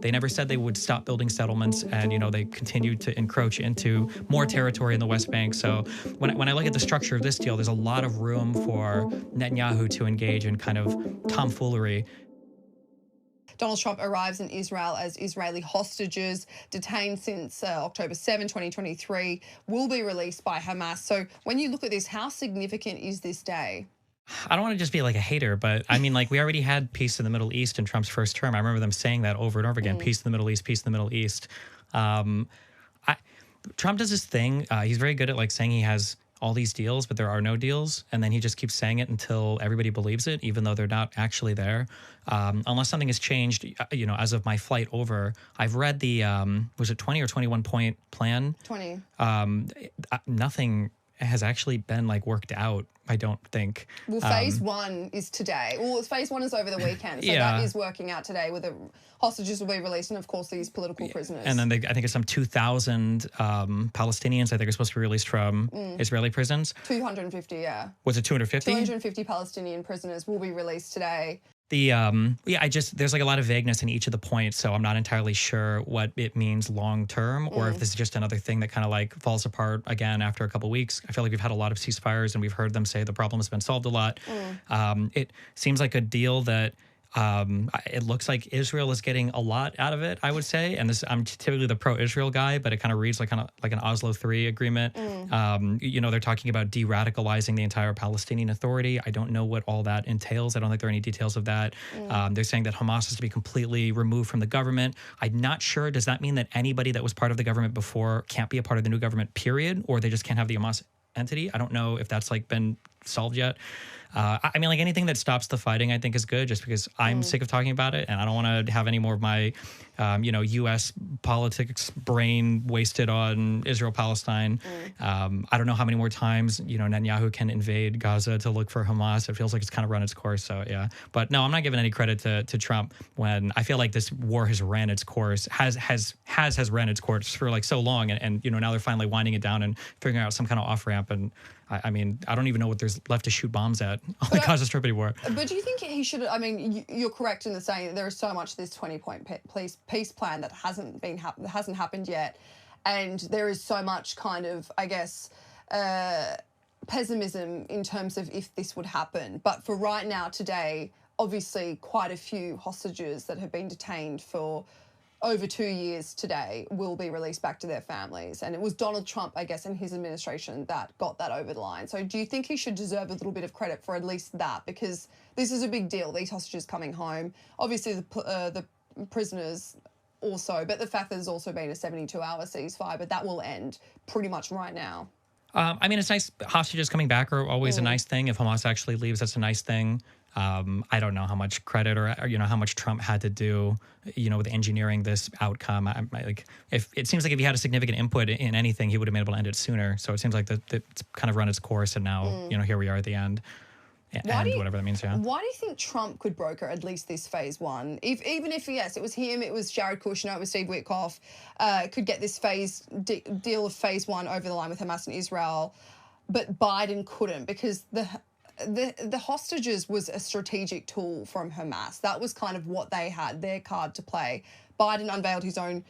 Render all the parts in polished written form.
They never said they would stop building settlements, and they continued to encroach into more territory in the West Bank. So when I look at the structure of this deal, there's a lot of room for Netanyahu to engage in kind of tomfoolery. Donald Trump arrives in Israel as Israeli hostages detained since October 7, 2023 will be released by Hamas. So when you look at this, how significant is this day? I don't want to just be like a hater, but I mean, like, we already had peace in the Middle East in Trump's first term. I remember them saying that over and over again, peace in the Middle East, peace in the Middle East. Um, I, Trump does this thing. He's very good at like saying he has all these deals, but there are no deals. And then he just keeps saying it until everybody believes it, even though they're not actually there. Unless something has changed, as of my flight over, I've read the, was it 20 or 21 point plan? 20. Nothing has actually been like worked out, I don't think. Well, phase one is today. Well, phase one is over the weekend. So that is working out today, where the hostages will be released, and of course these political prisoners. And then I think it's some 2,000 Palestinians, I think, are supposed to be released from Israeli prisons. 250, yeah. Was it 250? 250 Palestinian prisoners will be released today. There's like a lot of vagueness in each of the points, so I'm not entirely sure what it means long term, or if this is just another thing that kind of like falls apart again after a couple of weeks. I feel like we've had a lot of ceasefires and we've heard them say the problem has been solved a lot. It seems like a deal that it looks like Israel is getting a lot out of it, I would say. And I'm typically the pro-Israel guy, but it kind of reads like an Oslo III agreement. They're talking about de-radicalizing the entire Palestinian Authority. I don't know what all that entails. I don't think there are any details of that. They're saying that Hamas is to be completely removed from the government. I'm not sure. Does that mean that anybody that was part of the government before can't be a part of the new government, period? Or they just can't have the Hamas entity? I don't know if that's like been solved yet. I mean, like, anything that stops the fighting, I think, is good, just because I'm sick of talking about it, and I don't want to have any more of my, U.S. politics brain wasted on Israel-Palestine. I don't know how many more times, Netanyahu can invade Gaza to look for Hamas. It feels like it's kind of run its course, so yeah. But no, I'm not giving any credit to Trump when I feel like this war has ran its course, has ran its course for like so long, and now they're finally winding it down and figuring out some kind of off-ramp. And I mean, I don't even know what there's left to shoot bombs at on the Gaza Strip anymore. But do you think he should? I mean, you're correct in the saying that there is so much this 20-point peace plan that hasn't happened yet, and there is so much kind of, I guess, pessimism in terms of if this would happen. But for right now, today, obviously, quite a few hostages that have been detained for over 2 years today will be released back to their families. And it was Donald Trump, I guess, and his administration that got that over the line. So do you think he should deserve a little bit of credit for at least that? Because this is a big deal, these hostages coming home. Obviously, the prisoners also, but the fact that there's also been a 72-hour ceasefire, but that will end pretty much right now. I mean, it's nice. Hostages coming back are always a nice thing. If Hamas actually leaves, that's a nice thing. I don't know how much credit or how much Trump had to do, with engineering this outcome. If it seems like if he had a significant input in anything, he would have been able to end it sooner. So it seems like it's kind of run its course, and now here we are at the end. And whatever that means, yeah. Why do you think Trump could broker at least this phase one? Even if, yes, it was him, it was Jared Kushner, it was Steve Witkoff, could get this deal of phase one over the line with Hamas and Israel, but Biden couldn't, because the hostages was a strategic tool from Hamas. That was kind of what they had, their card to play. Biden unveiled his own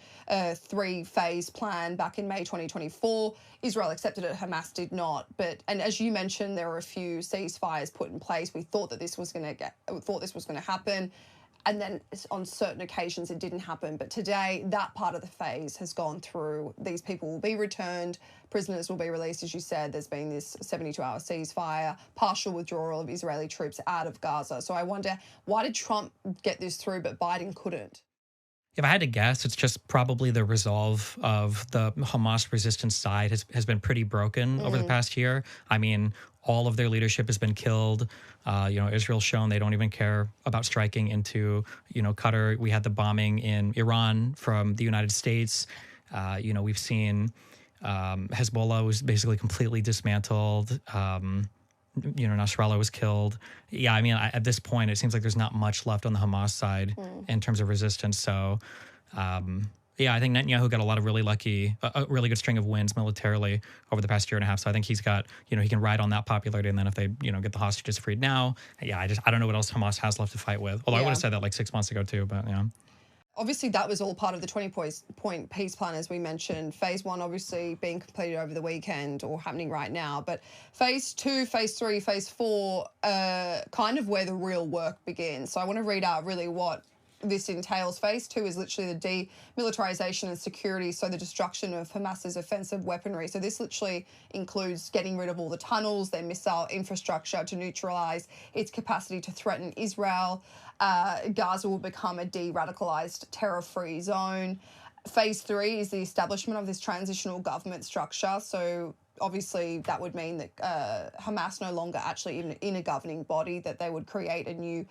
three-phase plan back in May 2024. Israel accepted it, Hamas did not. And as you mentioned, there were a few ceasefires put in place. We thought that this was going to happen. And then on certain occasions, it didn't happen. But today, that part of the phase has gone through. These people will be returned. Prisoners will be released, as you said. There's been this 72-hour ceasefire, partial withdrawal of Israeli troops out of Gaza. So I wonder, why did Trump get this through, but Biden couldn't? If I had to guess, it's just probably the resolve of the Hamas resistance side has been pretty broken over the past year. I mean, all of their leadership has been killed. Israel's shown they don't even care about striking into, Qatar. We had the bombing in Iran from the United States. We've seen Hezbollah was basically completely dismantled. Nasrallah was killed. Yeah, I mean, at this point, it seems like there's not much left on the Hamas side in terms of resistance. So, I think Netanyahu got a really good string of wins militarily over the past year and a half. So I think he's got, he can ride on that popularity. And then if they, get the hostages freed now, I don't know what else Hamas has left to fight with. Although I would have said that like 6 months ago too, but yeah. obviously that was all part of the 20-point peace plan, as we mentioned. Phase 1 obviously being completed over the weekend or happening right now. But phase 2, phase 3, phase 4, kind of where the real work begins. So I want to read out really what this entails. Phase 2 is literally the demilitarization and security, so the destruction of Hamas's offensive weaponry. So this literally includes getting rid of all the tunnels, their missile infrastructure, to neutralize its capacity to threaten Israel. Gaza will become a de-radicalized terror-free zone. Phase 3 is the establishment of this transitional government structure. So obviously that would mean that Hamas no longer actually even in a governing body, that they would create a new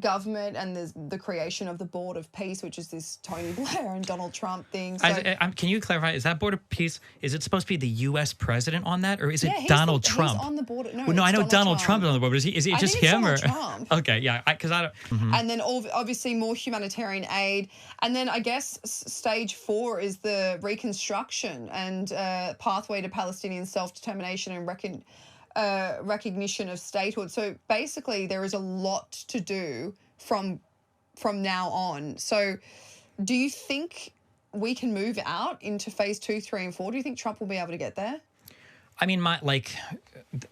government, and there's the creation of the Board of Peace, which is this Tony Blair and Donald Trump thing. So, can you clarify, is that Board of Peace, is it supposed to be the U.S. president on that, or is it yeah, Donald Trump? He's on the board. No, well, no, I know Donald Trump is on the board, but is it just him? Donald Trump. Okay, yeah, because I don't... Mm-hmm. And then obviously more humanitarian aid. And then I guess stage 4 is the reconstruction and pathway to Palestinian self-determination and recognition of statehood. So basically there is a lot to do from now on. So do you think we can move out into phase 2, 3, and 4? Do you think Trump will be able to get there? I mean,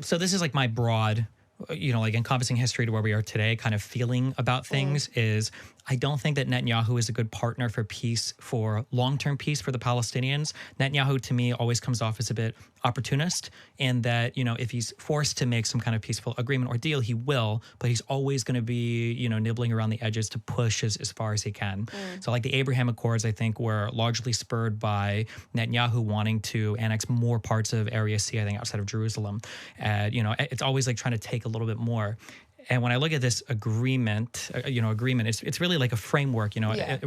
so this is like my broad, like encompassing history to where we are today kind of feeling about things is I don't think that Netanyahu is a good partner for peace, for long-term peace for the Palestinians. Netanyahu, to me, always comes off as a bit opportunist in that, if he's forced to make some kind of peaceful agreement or deal, he will, but he's always going to be, nibbling around the edges to push as far as he can. So like the Abraham Accords, I think, were largely spurred by Netanyahu wanting to annex more parts of Area C, I think, outside of Jerusalem. And, it's always like trying to take a little bit more. And when I look at this agreement, it's really like a framework, I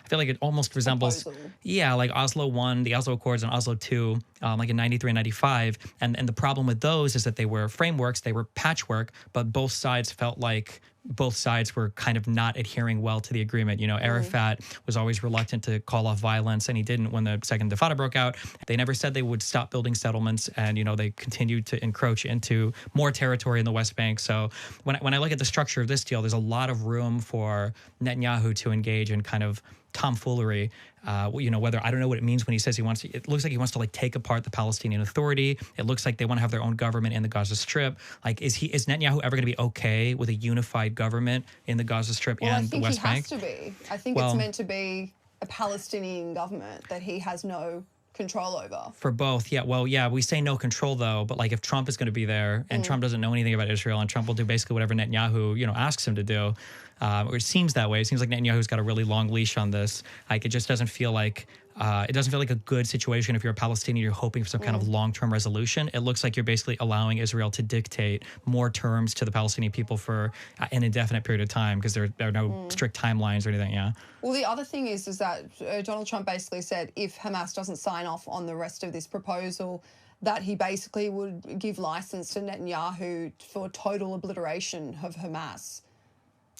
feel like it almost resembles, like Oslo 1, the Oslo Accords, and Oslo 2, like in 93 and 95. And the problem with those is that they were frameworks, they were patchwork, but both sides felt like both sides were kind of not adhering well to the agreement. Arafat was always reluctant to call off violence, and he didn't when the Second Intifada broke out. They never said they would stop building settlements, and, they continued to encroach into more territory in the West Bank. So when I look at the structure of this deal, there's a lot of room for Netanyahu to engage in kind of tomfoolery, whether I don't know what it means when he says it looks like he wants to like take apart the Palestinian Authority. It looks like they want to have their own government in the Gaza Strip. Like, is Netanyahu ever going to be okay with a unified government in the Gaza Strip and the West Bank? I think he has to be. I think it's meant to be a Palestinian government that he has no control over. For both, yeah. Well, yeah, we say no control though, but like if Trump is going to be there and Trump doesn't know anything about Israel and Trump will do basically whatever Netanyahu, asks him to do, or it seems that way. It seems like Netanyahu's got a really long leash on this. Like it just doesn't feel like a good situation if you're a Palestinian, you're hoping for some kind of long-term resolution. It looks like you're basically allowing Israel to dictate more terms to the Palestinian people for an indefinite period of time because there are no strict timelines or anything, yeah. Well, the other thing is that Donald Trump basically said if Hamas doesn't sign off on the rest of this proposal, that he basically would give license to Netanyahu for total obliteration of Hamas.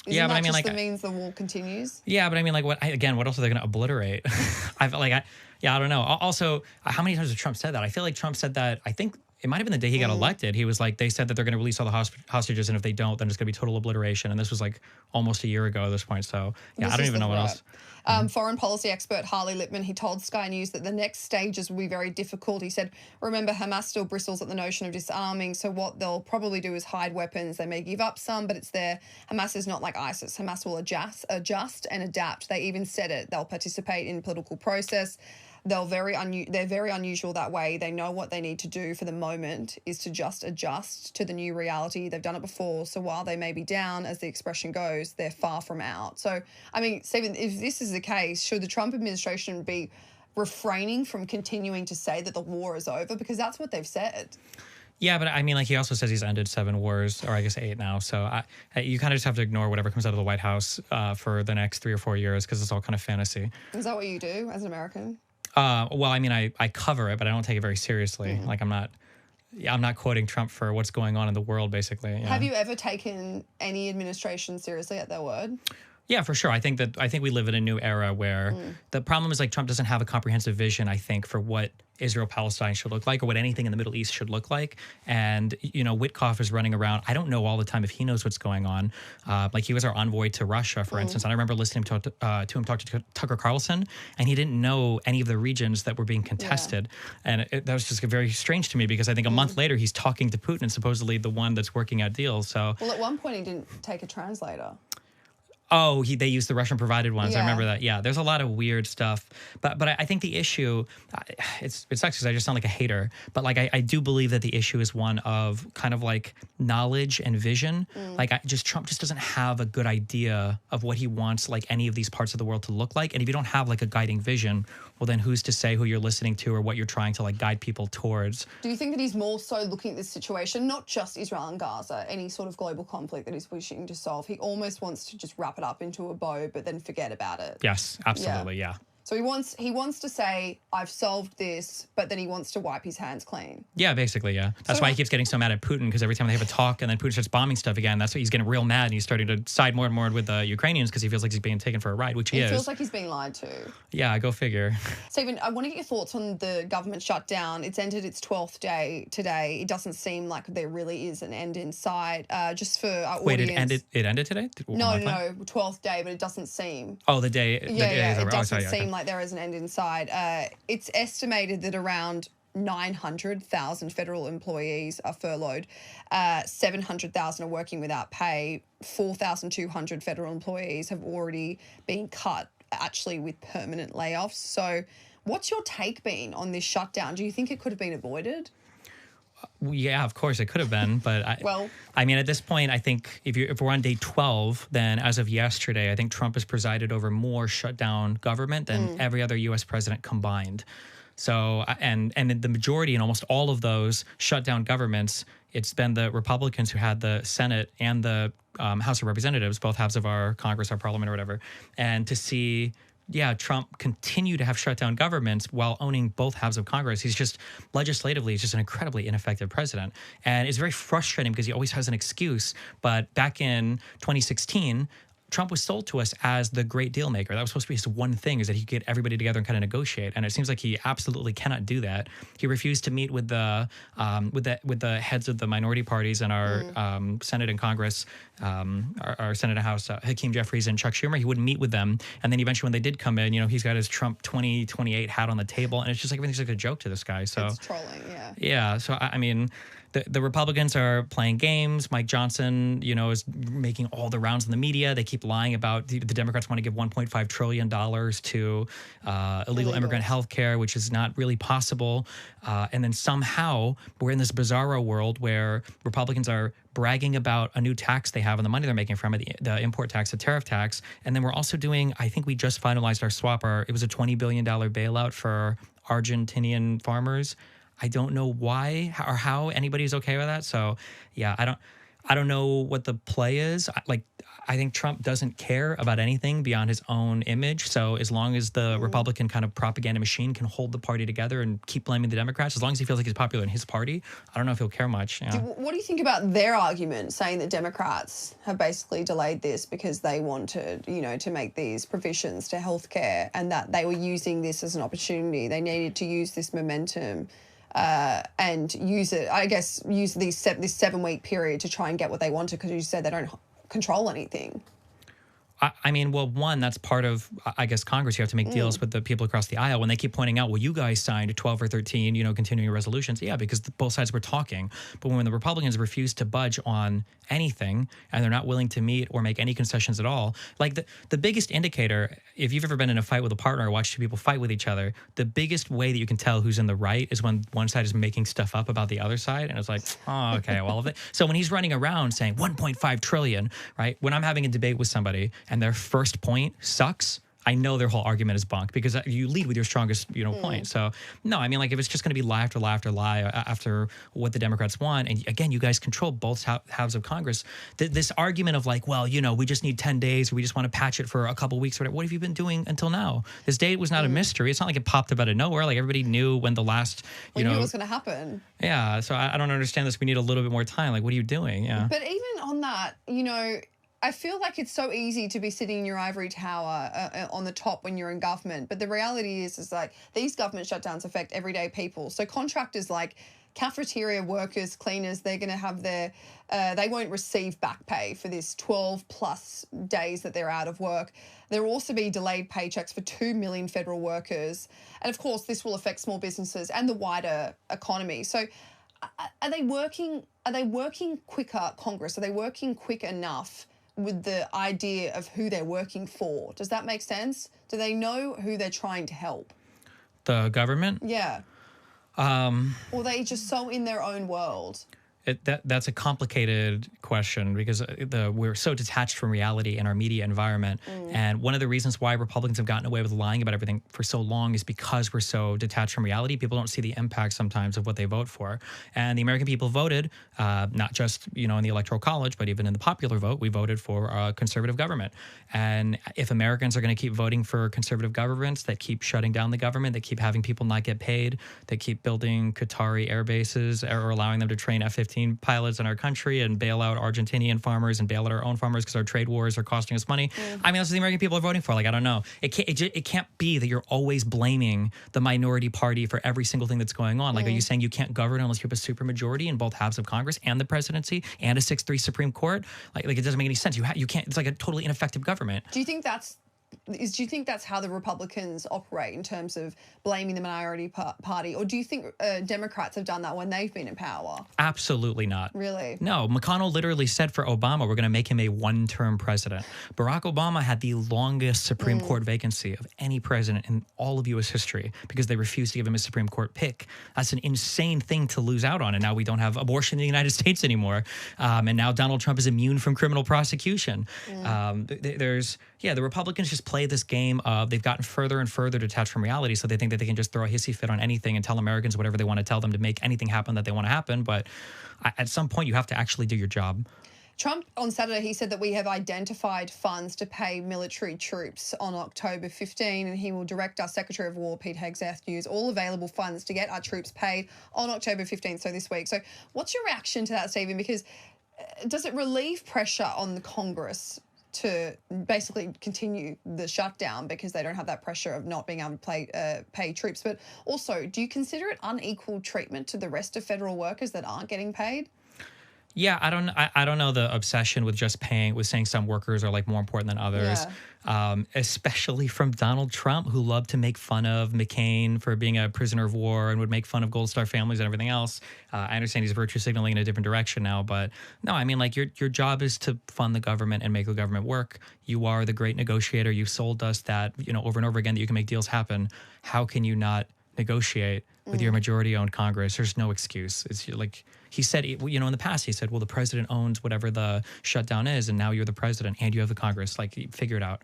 Isn't that just the means the war continues? Yeah, but I mean, like, what else are they going to obliterate? I don't know. Also, how many times has Trump said that? I feel like Trump said that, I think it might have been the day he got elected. He was like, they said that they're going to release all the hostages, and if they don't, then it's going to be total obliteration. And this was like almost a year ago at this point. So, yeah, I don't even know what else. Foreign policy expert Harley Lippman, he told Sky News that the next stages will be very difficult. He said, remember, Hamas still bristles at the notion of disarming, so what they'll probably do is hide weapons. They may give up some, but it's there. Hamas is not like ISIS. Hamas will adjust and adapt. They even said it. They'll participate in political process. They're very unusual that way. They know what they need to do for the moment is to just adjust to the new reality. They've done it before. So while they may be down, as the expression goes, they're far from out. So, I mean, Stephen, if this is the case, should the Trump administration be refraining from continuing to say that the war is over? Because that's what they've said. Yeah, but I mean, like he also says he's ended 7 wars, or I guess 8 now. So you kind of just have to ignore whatever comes out of the White House for the next 3 or 4 years because it's all kind of fantasy. Is that what you do as an American? Well, I mean, I cover it, but I don't take it very seriously. Like I'm not quoting Trump for what's going on in the world, basically. Yeah. Have you ever taken any administration seriously at their word? Yeah, for sure. I think we live in a new era where the problem is like Trump doesn't have a comprehensive vision, I think, for what Israel Palestine should look like or what anything in the Middle East should look like. And, Witkoff is running around. I don't know all the time if he knows what's going on. Like he was our envoy to Russia, for instance. And I remember listening to him talk to Tucker Carlson, and he didn't know any of the regions that were being contested. Yeah. And that was just very strange to me because I think a month later he's talking to Putin and supposedly the one that's working out deals. So, well, at one point he didn't take a translator. Oh, they used the Russian provided ones. Yeah. I remember that. Yeah, there's a lot of weird stuff. But I think the issue, it sucks because I just sound like a hater. But like I do believe that the issue is one of kind of like knowledge and vision. Like Trump just doesn't have a good idea of what he wants like any of these parts of the world to look like. And if you don't have like a guiding vision, well then who's to say who you're listening to or what you're trying to like guide people towards? Do you think that he's more so looking at this situation, not just Israel and Gaza, any sort of global conflict that he's wishing to solve? He almost wants to just wrap it up into a bow, but then forget about it. Yes, absolutely, yeah. So he wants to say, I've solved this, but then he wants to wipe his hands clean. Yeah, basically, yeah. That's why he keeps getting so mad at Putin, because every time they have a talk and then Putin starts bombing stuff again, that's why he's getting real mad and he's starting to side more and more with the Ukrainians because he feels like he's being taken for a ride, which he is. He feels like he's being lied to. Yeah, go figure. Stephen, I want to get your thoughts on the government shutdown. It's entered its 12th day today. It doesn't seem like there really is an end in sight. Just for our audience. It ended today? No, 12th day, but it doesn't seem. Oh, the day. It doesn't seem like there is an end in sight. It's estimated that around 900,000 federal employees are furloughed, 700,000 are working without pay, 4,200 federal employees have already been cut, actually with permanent layoffs. So what's your take been on this shutdown? Do you think it could have been avoided? Yeah, of course it could have been, but I mean, at this point, I think if we're on day 12, then as of yesterday, I think Trump has presided over more shutdown government than every other U.S. president combined. So, and the majority in almost all of those shutdown governments, it's been the Republicans who had the Senate and the House of Representatives, both halves of our Congress, our parliament, or whatever, and to see. Yeah, Trump continue to have shut down governments while owning both halves of Congress. He's just legislatively, he's just an incredibly ineffective president. And it's very frustrating because he always has an excuse. But back in 2016, Trump was sold to us as the great deal maker. That was supposed to be his one thing, is that he could get everybody together and kind of negotiate. And it seems like he absolutely cannot do that. He refused to meet with the heads of the minority parties in our Senate and Congress, our Senate and House, Hakeem Jeffries and Chuck Schumer. He wouldn't meet with them. And then eventually when they did come in, he's got his Trump 2028 hat on the table. And it's just like everything's like a joke to this guy. So it's trolling, yeah. Yeah. So, I mean, the Republicans are playing games. Mike Johnson, is making all the rounds in the media. They keep lying about the Democrats want to give $1.5 trillion to illegal immigrant health care, which is not really possible. And then somehow we're in this bizarro world where Republicans are bragging about a new tax they have on the money they're making from it, the import tax, the tariff tax. And then we're also doing, I think we just finalized our swap. It was a $20 billion bailout for Argentinian farmers. I don't know why or how anybody's okay with that. So, yeah, I don't know what the play is. I think Trump doesn't care about anything beyond his own image. So as long as the Republican kind of propaganda machine can hold the party together and keep blaming the Democrats, as long as he feels like he's popular in his party, I don't know if he'll care much. Yeah. What do you think about their argument saying that Democrats have basically delayed this because they wanted, to make these provisions to healthcare, and that they were using this as an opportunity? They needed to use this momentum and use it, I guess, use this 7-week period to try and get what they wanted, because you said they don't control anything. I mean, well, one, that's part of, I guess, Congress. You have to make deals with the people across the aisle. When they keep pointing out, well, you guys signed 12 or 13, continuing resolutions. Yeah, because both sides were talking. But when the Republicans refuse to budge on anything and they're not willing to meet or make any concessions at all, like the biggest indicator, if you've ever been in a fight with a partner or watched two people fight with each other, the biggest way that you can tell who's in the right is when one side is making stuff up about the other side. And it's like, oh, okay, well, of it. So when he's running around saying 1.5 trillion, right? When I'm having a debate with somebody and their first point sucks, I know their whole argument is bunk, because you lead with your strongest, point. So no, I mean, like, if it's just going to be lie after lie after lie after what the Democrats want, and again, you guys control both halves of Congress. This argument of like, well, we just need 10 days, or we just want to patch it for a couple of weeks, or whatever. What have you been doing until now? This date was not a mystery. It's not like it popped up out of nowhere. Like, everybody knew when the last, We knew it was going to happen. Yeah. So I don't understand this. We need a little bit more time. Like, what are you doing? Yeah. But even on that, I feel like it's so easy to be sitting in your ivory tower on the top when you're in government, but the reality is like these government shutdowns affect everyday people. So contractors like cafeteria workers, cleaners, they're going to have their, they won't receive back pay for this 12 plus days that they're out of work. There will also be delayed paychecks for 2 million federal workers. And of course, this will affect small businesses and the wider economy. So are they working quicker, Congress? Are they working quick enough with the idea of who they're working for? Does that make sense? Do they know who they're trying to help? The government? Yeah. Or are they just so in their own world? That's a complicated question because we're so detached from reality in our media environment. And one of the reasons why Republicans have gotten away with lying about everything for so long is because we're so detached from reality. People don't see the impact sometimes of what they vote for. And the American people voted, not just, in the Electoral College, but even in the popular vote, we voted for a conservative government. And if Americans are going to keep voting for conservative governments that keep shutting down the government, that keep having people not get paid, that keep building Qatari air bases or allowing them to train F-15 pilots in our country and bail out Argentinian farmers and bail out our own farmers because our trade wars are costing us money. I mean, that's what the American people are voting for. Like, I don't know. It can't be that you're always blaming the minority party for every single thing that's going on. Like, are you saying you can't govern unless you have a supermajority in both halves of Congress and the presidency and a 6-3 Supreme Court? Like it doesn't make any sense. You can't. It's like a totally ineffective government. Do you think that's how the Republicans operate in terms of blaming the minority party? Or do you think Democrats have done that when they've been in power? Absolutely not. Really? No. McConnell literally said for Obama, we're going to make him a one-term president. Barack Obama had the longest Supreme Court vacancy of any president in all of U.S. history because they refused to give him a Supreme Court pick. That's an insane thing to lose out on. And now we don't have abortion in the United States anymore. And now Donald Trump is immune from criminal prosecution. The Republicans just play this game of they've gotten further and further detached from reality, so they think that they can just throw a hissy fit on anything and tell Americans whatever they want to tell them to make anything happen that they want to happen. But at some point, you have to actually do your job. Trump on Saturday, he said that we have identified funds to pay military troops on October 15, and he will direct our Secretary of War, Pete Hegseth, to use all available funds to get our troops paid on October 15th, so this week. So what's your reaction to that, Stephen? Because does it relieve pressure on the Congress to basically continue the shutdown because they don't have that pressure of not being able to pay troops? But also, do you consider it unequal treatment to the rest of federal workers that aren't getting paid? Yeah, I don't know the obsession with just saying some workers are like more important than others, especially from Donald Trump, who loved to make fun of McCain for being a prisoner of war and would make fun of Gold Star families and everything else. I understand he's virtue signaling in a different direction now, but no, I mean, like your job is to fund the government and make the government work. You are the great negotiator. You've sold us that, over and over again, that you can make deals happen. How can you not negotiate with your majority-owned Congress? There's no excuse. It's like he said, in the past, he said, well, the president owns whatever the shutdown is, and now you're the president and you have the Congress. Like, figure it out.